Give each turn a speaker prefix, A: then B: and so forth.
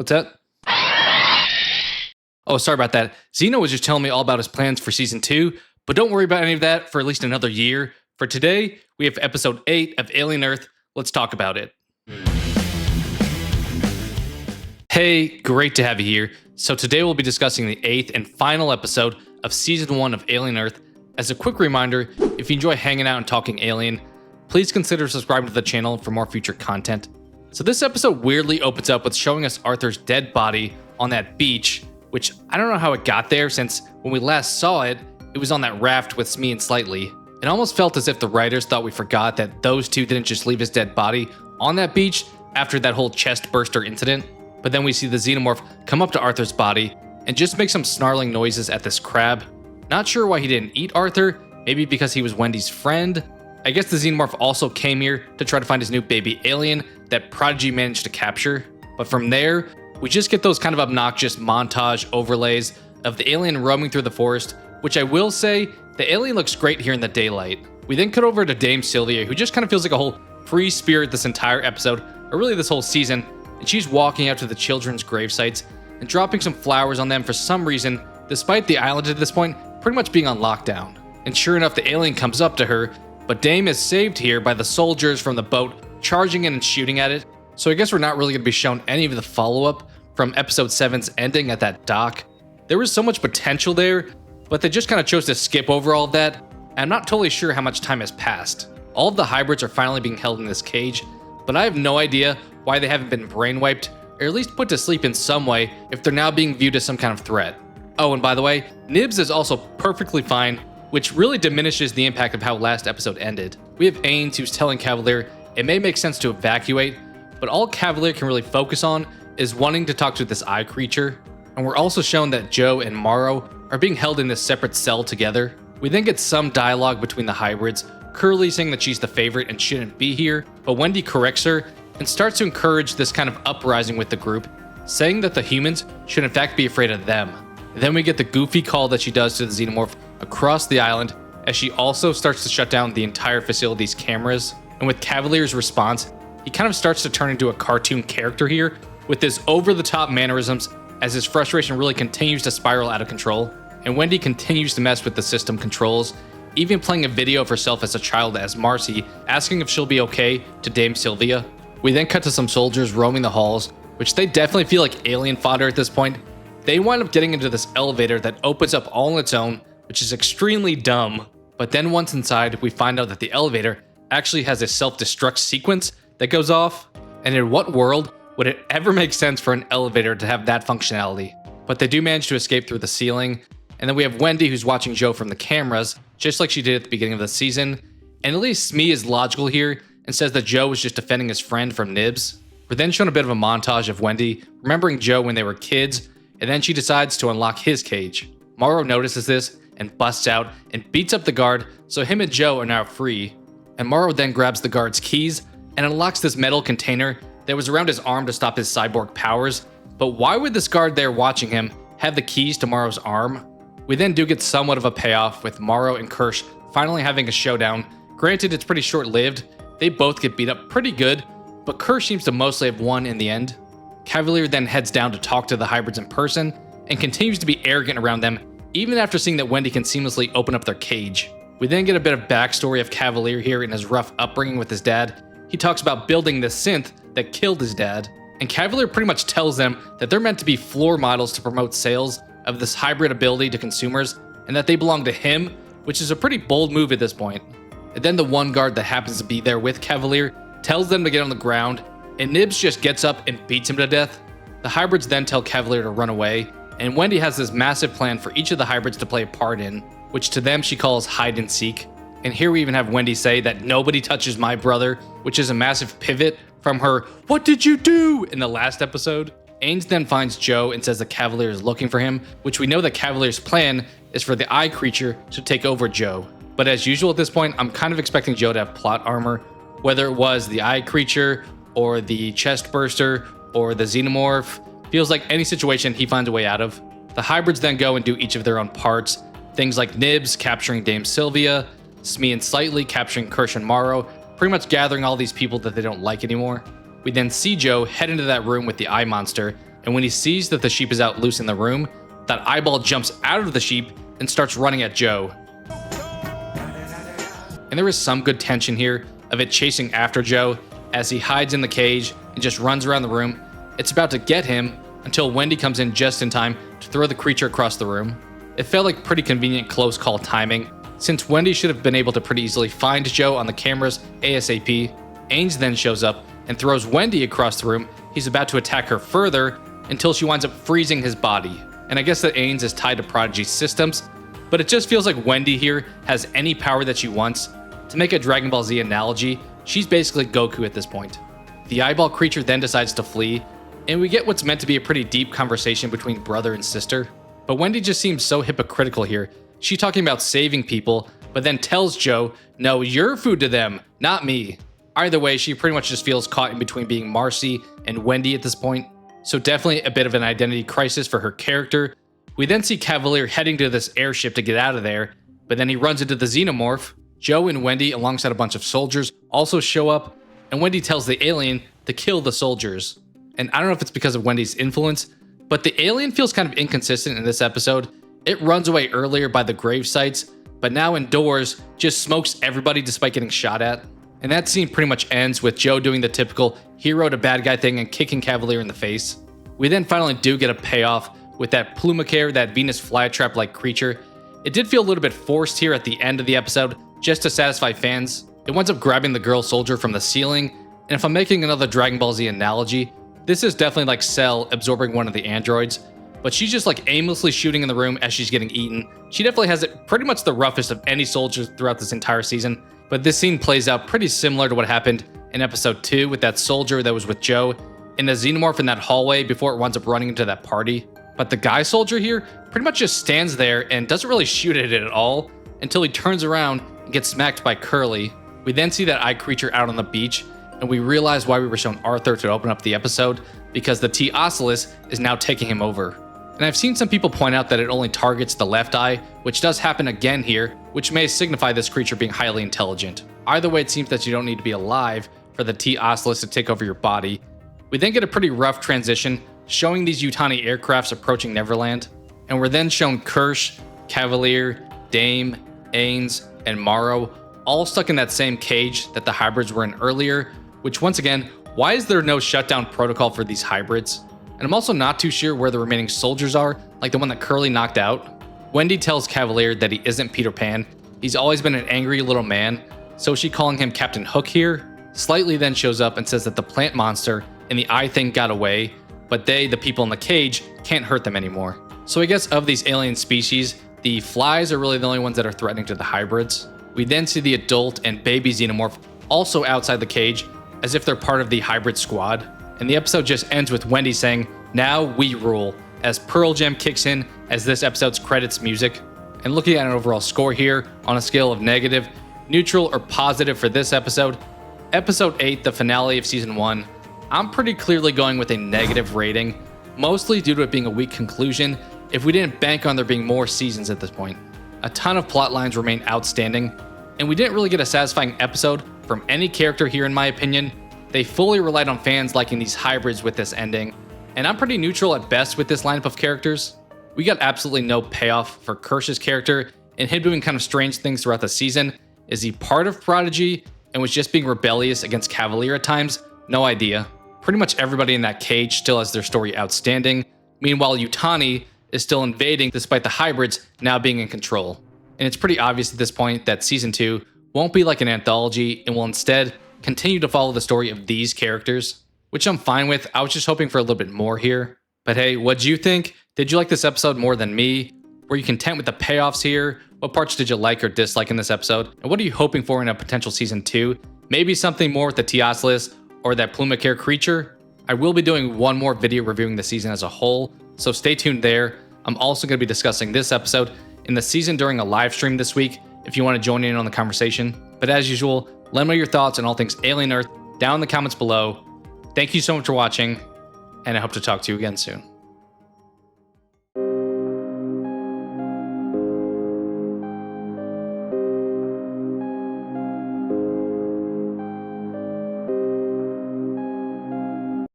A: What's that? Oh, sorry about that. Zeno was just telling me all about his plans for season 2, but don't worry about any of that for at least another year. For today, we have episode 8 of Alien Earth. Let's talk about it. Hey, great to have you here. So today we'll be discussing the 8th and final episode of season 1 of Alien Earth. As a quick reminder, if you enjoy hanging out and talking Alien, please consider subscribing to the channel for more future content. So this episode weirdly opens up with showing us Arthur's dead body on that beach, which I don't know how it got there, since when we last saw it, it was on that raft with Smee and Slightly. It almost felt as if the writers thought we forgot that those two didn't just leave his dead body on that beach after that whole chest burster incident. But then we see the xenomorph come up to Arthur's body and just make some snarling noises at this crab. Not sure why he didn't eat Arthur, maybe because he was Wendy's friend. I guess the xenomorph also came here to try to find his new baby alien that Prodigy managed to capture. But from there, we just get those kind of obnoxious montage overlays of the alien roaming through the forest, which I will say, the alien looks great here in the daylight. We then cut over to Dame Sylvia, who just kind of feels like a whole free spirit this entire episode, or really this whole season, and she's walking out to the children's grave sites and dropping some flowers on them for some reason, despite the island at this point pretty much being on lockdown. And sure enough, the alien comes up to her, but Dame is saved here by the soldiers from the boat charging in and shooting at it. So I guess we're not really going to be shown any of the follow-up from episode 7's ending at that dock. There was so much potential there, but they just kind of chose to skip over all of that, and I'm not totally sure how much time has passed. All of the hybrids are finally being held in this cage, but I have no idea why they haven't been brainwiped, or at least put to sleep in some way if they're now being viewed as some kind of threat. Oh, and by the way, Nibs is also perfectly fine, which really diminishes the impact of how last episode ended. We have Ains who's telling Cavalier it may make sense to evacuate, but all Cavalier can really focus on is wanting to talk to this eye creature. And we're also shown that Joe and Morrow are being held in this separate cell together. We then get some dialogue between the hybrids, Curly saying that she's the favorite and shouldn't be here, but Wendy corrects her and starts to encourage this kind of uprising with the group, saying that the humans should in fact be afraid of them. Then we get the goofy call that she does to the xenomorph across the island, as she also starts to shut down the entire facility's cameras. And with Cavalier's response, he kind of starts to turn into a cartoon character here, with his over-the-top mannerisms as his frustration really continues to spiral out of control. And Wendy continues to mess with the system controls, even playing a video of herself as a child as Marcy, asking if she'll be okay to Dame Sylvia. We then cut to some soldiers roaming the halls, which they definitely feel like alien fodder at this point. They wind up getting into this elevator that opens up all on its own, which is extremely dumb. But then once inside, we find out that the elevator actually has a self-destruct sequence that goes off. And in what world would it ever make sense for an elevator to have that functionality? But they do manage to escape through the ceiling. And then we have Wendy who's watching Joe from the cameras, just like she did at the beginning of the season. And at least Smee is logical here and says that Joe was just defending his friend from Nibs. We're then shown a bit of a montage of Wendy remembering Joe when they were kids, and then she decides to unlock his cage. Morrow notices this and busts out and beats up the guard, so him and Joe are now free. And Morrow then grabs the guard's keys and unlocks this metal container that was around his arm to stop his cyborg powers. But why would this guard there watching him have the keys to Morrow's arm? We then do get somewhat of a payoff with Morrow and Kirsh finally having a showdown. Granted, it's pretty short-lived. They both get beat up pretty good, but Kirsh seems to mostly have won in the end. Cavalier then heads down to talk to the hybrids in person and continues to be arrogant around them, even after seeing that Wendy can seamlessly open up their cage. We then get a bit of backstory of Cavalier here in his rough upbringing with his dad. He talks about building this synth that killed his dad, and Cavalier pretty much tells them that they're meant to be floor models to promote sales of this hybrid ability to consumers, and that they belong to him, which is a pretty bold move at this point. And then the one guard that happens to be there with Cavalier tells them to get on the ground, and Nibs just gets up and beats him to death. The hybrids then tell Cavalier to run away, and Wendy has this massive plan for each of the hybrids to play a part in, which to them she calls hide and seek. And here we even have Wendy say that nobody touches my brother, which is a massive pivot from her "what did you do" in the last episode. Ains then finds Joe and says that Cavalier is looking for him, which we know that Cavalier's plan is for the eye creature to take over Joe. But as usual at this point, I'm kind of expecting Joe to have plot armor, whether it was the eye creature or the chest burster or the xenomorph. Feels like any situation he finds a way out of. The hybrids then go and do each of their own parts. Things like Nibs capturing Dame Sylvia, Smee and Slightly capturing Kirsh and Morrow, pretty much gathering all these people that they don't like anymore. We then see Joe head into that room with the eye monster, and when he sees that the sheep is out loose in the room, that eyeball jumps out of the sheep and starts running at Joe. And there is some good tension here of it chasing after Joe as he hides in the cage and just runs around the room. It's about to get him until Wendy comes in just in time to throw the creature across the room. It felt like pretty convenient close call timing, since Wendy should have been able to pretty easily find Joe on the cameras ASAP. Ains then shows up and throws Wendy across the room. He's about to attack her further until she winds up freezing his body. And I guess that Ains is tied to Prodigy's systems, but it just feels like Wendy here has any power that she wants. To make a Dragon Ball Z analogy, she's basically Goku at this point. The eyeball creature then decides to flee, and we get what's meant to be a pretty deep conversation between brother and sister. But Wendy just seems so hypocritical here. She's talking about saving people, but then tells Joe, no, you're food to them, not me. Either way, she pretty much just feels caught in between being Marcy and Wendy at this point. So definitely a bit of an identity crisis for her character. We then see Cavalier heading to this airship to get out of there, but then he runs into the xenomorph. Joe and Wendy, alongside a bunch of soldiers, also show up, and Wendy tells the alien to kill the soldiers. And I don't know if it's because of Wendy's influence, but the alien feels kind of inconsistent in this episode. It runs away earlier by the grave sites, but now indoors just smokes everybody despite getting shot at. And that scene pretty much ends with Joe doing the typical hero to bad guy thing and kicking Cavalier in the face. We then finally do get a payoff with that Plumbicare, that Venus flytrap-like creature. It did feel a little bit forced here at the end of the episode, just to satisfy fans. It winds up grabbing the girl soldier from the ceiling, and if I'm making another Dragon Ball Z analogy, this is definitely like Cell absorbing one of the androids, but she's just like aimlessly shooting in the room as she's getting eaten. She definitely has it pretty much the roughest of any soldiers throughout this entire season, but this scene plays out pretty similar to what happened in episode 2 with that soldier that was with Joe in the xenomorph in that hallway before it winds up running into that party. But the guy soldier here pretty much just stands there and doesn't really shoot at it at all until he turns around and gets smacked by Curly. We then see that eye creature out on the beach, and we realize why we were shown Arthur to open up the episode, because the T Oculus is now taking him over. And I've seen some people point out that it only targets the left eye, which does happen again here, which may signify this creature being highly intelligent. Either way, it seems that you don't need to be alive for the T Oculus to take over your body. We then get a pretty rough transition showing these Yutani aircrafts approaching Neverland, and we're then shown Kirsh, Cavalier, Dame, Ains, and Morrow all stuck in that same cage that the hybrids were in earlier, which once again, why is there no shutdown protocol for these hybrids? And I'm also not too sure where the remaining soldiers are, like the one that Curly knocked out. Wendy tells Cavalier that he isn't Peter Pan. He's always been an angry little man, so is she calling him Captain Hook here? Slightly then shows up and says that the plant monster and the eye thing got away, but they, the people in the cage, can't hurt them anymore. So I guess of these alien species, the flies are really the only ones that are threatening to the hybrids. We then see the adult and baby xenomorph also outside the cage, as if they're part of the hybrid squad. And the episode just ends with Wendy saying, "Now we rule," as Pearl Jam kicks in as this episode's credits music. And looking at an overall score here, on a scale of negative, neutral, or positive for this episode, episode 8, the finale of season 1, I'm pretty clearly going with a negative rating, mostly due to it being a weak conclusion if we didn't bank on there being more seasons at this point. A ton of plot lines remain outstanding, and we didn't really get a satisfying episode from any character here in my opinion. They fully relied on fans liking these hybrids with this ending, and I'm pretty neutral at best with this lineup of characters. We got absolutely no payoff for Kirsch's character, and him doing kind of strange things throughout the season. Is he part of Prodigy and was just being rebellious against Cavalier at times? No idea. Pretty much everybody in that cage still has their story outstanding. Meanwhile, Yutani is still invading despite the hybrids now being in control. And it's pretty obvious at this point that season 2 won't be like an anthology and will instead continue to follow the story of these characters, which I'm fine with. I was just hoping for a little bit more here. But hey, what'd you think? Did you like this episode more than me? Were you content with the payoffs here? What parts did you like or dislike in this episode? And what are you hoping for in a potential season 2? Maybe something more with the Teoslis or that Plumbicare creature? I will be doing one more video reviewing the season as a whole, so stay tuned there. I'm also going to be discussing this episode in the season during a live stream this week if you want to join in on the conversation. But as usual, let me know your thoughts on all things Alien Earth down in the comments below. Thank you so much for watching, and I hope to talk to you again soon.